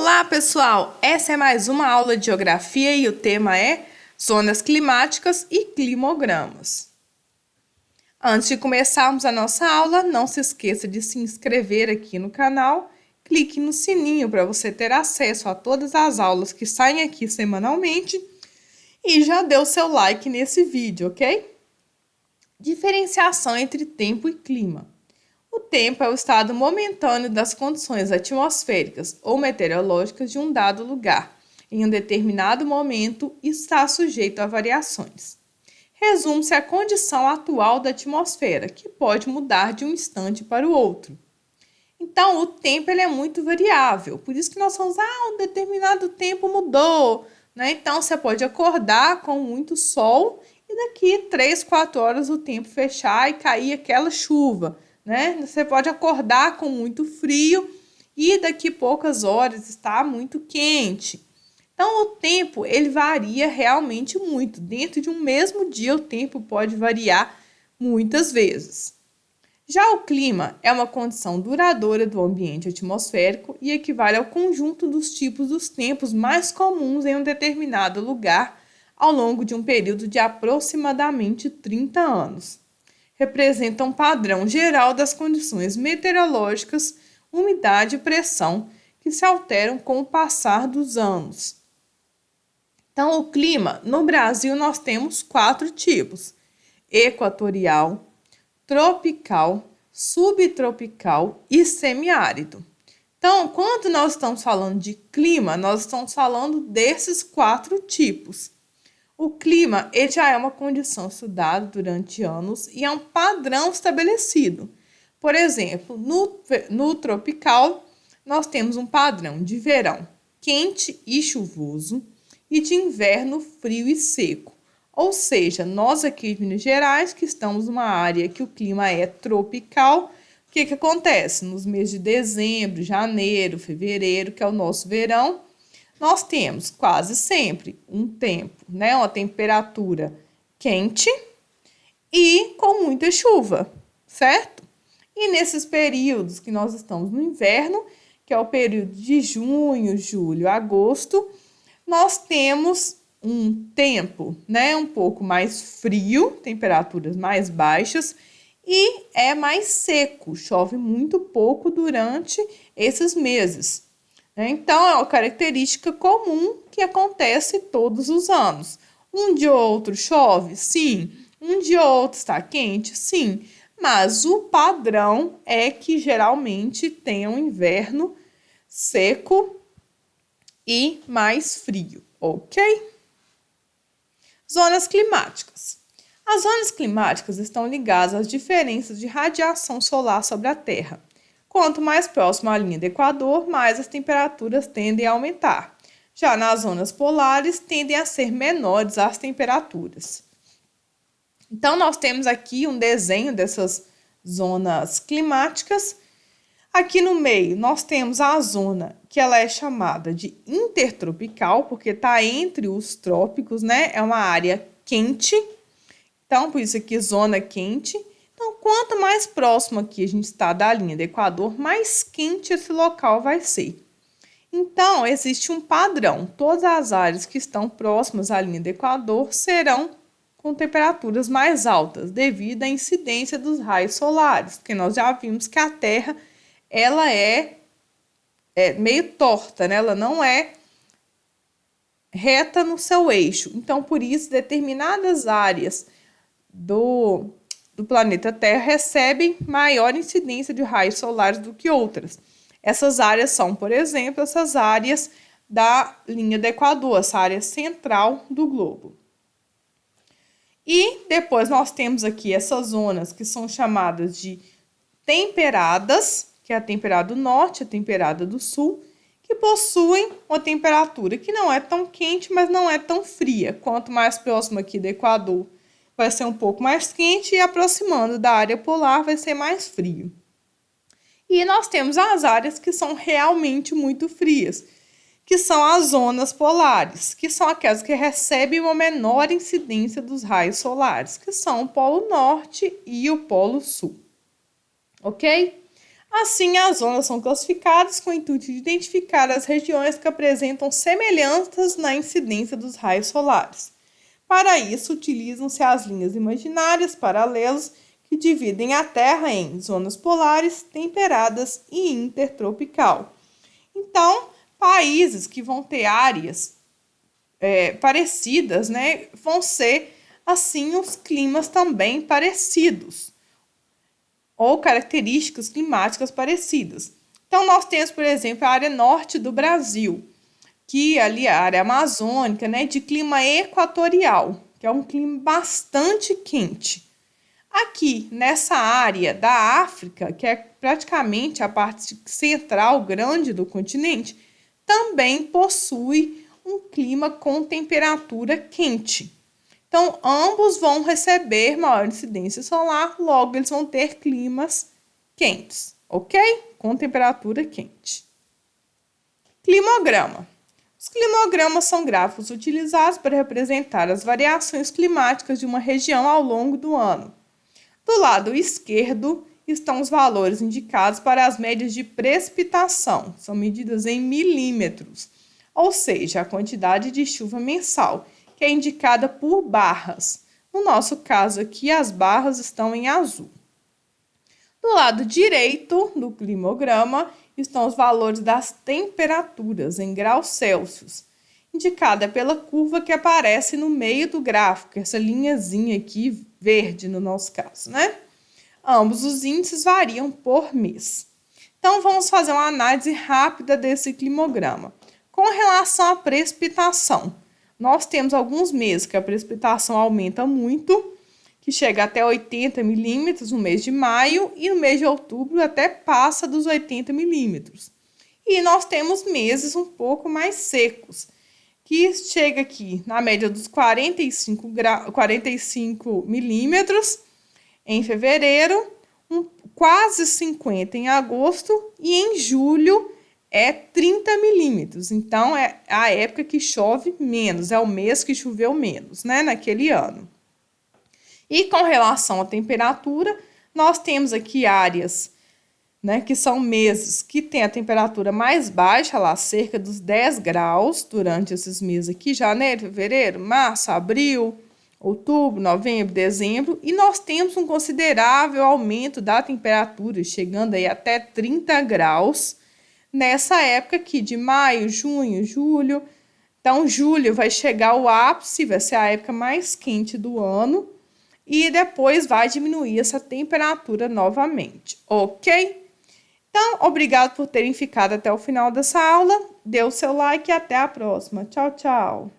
Olá, pessoal! Essa é mais uma aula de geografia e o tema é zonas climáticas e climogramas. Antes de começarmos a nossa aula, não se esqueça de se inscrever aqui no canal, clique no sininho para você ter acesso a todas as aulas que saem aqui semanalmente e já dê o seu like nesse vídeo, ok? Diferenciação entre tempo e clima. O tempo é o estado momentâneo das condições atmosféricas ou meteorológicas de um dado lugar, em um determinado momento e está sujeito a variações. Resume-se à condição atual da atmosfera, que pode mudar de um instante para o outro. Então, o tempo ele é muito variável, por isso que nós falamos, um determinado tempo mudou, né? Então, você pode acordar com muito sol e daqui 3, 4 horas o tempo fechar e cair aquela chuva. Né? Você pode acordar com muito frio e daqui poucas horas está muito quente. Então, o tempo ele varia realmente muito. Dentro de um mesmo dia, o tempo pode variar muitas vezes. Já o clima é uma condição duradoura do ambiente atmosférico e equivale ao conjunto dos tipos dos tempos mais comuns em um determinado lugar ao longo de um período de aproximadamente 30 anos. Representa um padrão geral das condições meteorológicas, umidade e pressão que se alteram com o passar dos anos. Então, o clima, no Brasil, nós temos 4 tipos: equatorial, tropical, subtropical e semiárido. Então, quando nós estamos falando de clima, nós estamos falando desses 4 tipos. O clima ele já é uma condição estudada durante anos e é um padrão estabelecido. Por exemplo, no tropical, nós temos um padrão de verão quente e chuvoso e de inverno frio e seco. Ou seja, nós aqui de Minas Gerais, que estamos numa área que o clima é tropical, o que acontece? Nos meses de dezembro, janeiro, fevereiro, que é o nosso verão, nós temos quase sempre um tempo, né, uma temperatura quente e com muita chuva, certo? E nesses períodos que nós estamos no inverno, que é o período de junho, julho, agosto, nós temos um tempo, né, um pouco mais frio, temperaturas mais baixas e é mais seco, chove muito pouco durante esses meses. Então, é uma característica comum que acontece todos os anos. Um dia ou outro chove? Sim. Um dia ou outro está quente? Sim. Mas o padrão é que geralmente tem um inverno seco e mais frio, ok? Zonas climáticas. As zonas climáticas estão ligadas às diferenças de radiação solar sobre a Terra. Quanto mais próximo à linha do Equador, mais as temperaturas tendem a aumentar. Já nas zonas polares, tendem a ser menores as temperaturas. Então, nós temos aqui um desenho dessas zonas climáticas. Aqui no meio, nós temos a zona que ela é chamada de intertropical, porque está entre os trópicos, né? É uma área quente. Então, por isso aqui, zona quente. Então, quanto mais próximo aqui a gente está da linha do Equador, mais quente esse local vai ser. Então, existe um padrão. Todas as áreas que estão próximas à linha do Equador serão com temperaturas mais altas, devido à incidência dos raios solares, porque nós já vimos que a Terra ela é meio torta, né? Ela não é reta no seu eixo. Então, por isso, determinadas áreas do planeta Terra recebem maior incidência de raios solares do que outras. Essas áreas são, por exemplo, essas áreas da linha do Equador, essa área central do globo. E depois nós temos aqui essas zonas que são chamadas de temperadas, que é a temperada do norte, a temperada do sul, que possuem uma temperatura que não é tão quente, mas não é tão fria. Quanto mais próximo aqui do Equador, vai ser um pouco mais quente e aproximando da área polar vai ser mais frio. E nós temos as áreas que são realmente muito frias, que são as zonas polares, que são aquelas que recebem uma menor incidência dos raios solares, que são o Polo Norte e o Polo Sul. Ok? Assim, as zonas são classificadas com o intuito de identificar as regiões que apresentam semelhanças na incidência dos raios solares. Para isso, utilizam-se as linhas imaginárias paralelas que dividem a Terra em zonas polares, temperadas e intertropical. Então, países que vão ter áreas parecidas, né, vão ser, assim, os climas também parecidos, ou características climáticas parecidas. Então, nós temos, por exemplo, a área norte do Brasil, que ali é a área amazônica, né, de clima equatorial, que é um clima bastante quente. Aqui, nessa área da África, que é praticamente a parte central grande do continente, também possui um clima com temperatura quente. Então, ambos vão receber maior incidência solar, logo eles vão ter climas quentes, ok? Com temperatura quente. Climograma. Os climogramas são gráficos utilizados para representar as variações climáticas de uma região ao longo do ano. Do lado esquerdo estão os valores indicados para as médias de precipitação, são medidas em milímetros, ou seja, a quantidade de chuva mensal, que é indicada por barras. No nosso caso aqui, as barras estão em azul. Do lado direito do climograma estão os valores das temperaturas em graus Celsius, indicada pela curva que aparece no meio do gráfico, essa linhazinha aqui verde no nosso caso, né? Ambos os índices variam por mês. Então, vamos fazer uma análise rápida desse climograma. Com relação à precipitação, nós temos alguns meses que a precipitação aumenta muito, que chega até 80 milímetros no mês de maio e no mês de outubro até passa dos 80 milímetros. E nós temos meses um pouco mais secos, que chega aqui na média dos 45 milímetros em fevereiro, quase 50 em agosto e em julho é 30 milímetros. Então, é a época que chove menos, é o mês que choveu menos, né, naquele ano. E com relação à temperatura, nós temos aqui áreas, né, que são meses que tem a temperatura mais baixa, lá cerca dos 10 graus, durante esses meses aqui, janeiro, fevereiro, março, abril, outubro, novembro, dezembro, e nós temos um considerável aumento da temperatura, chegando aí até 30 graus, nessa época aqui de maio, junho, julho. Então, julho vai chegar ao ápice, vai ser a época mais quente do ano, e depois vai diminuir essa temperatura novamente, ok? Então, obrigado por terem ficado até o final dessa aula. Dê o seu like e até a próxima. Tchau, tchau!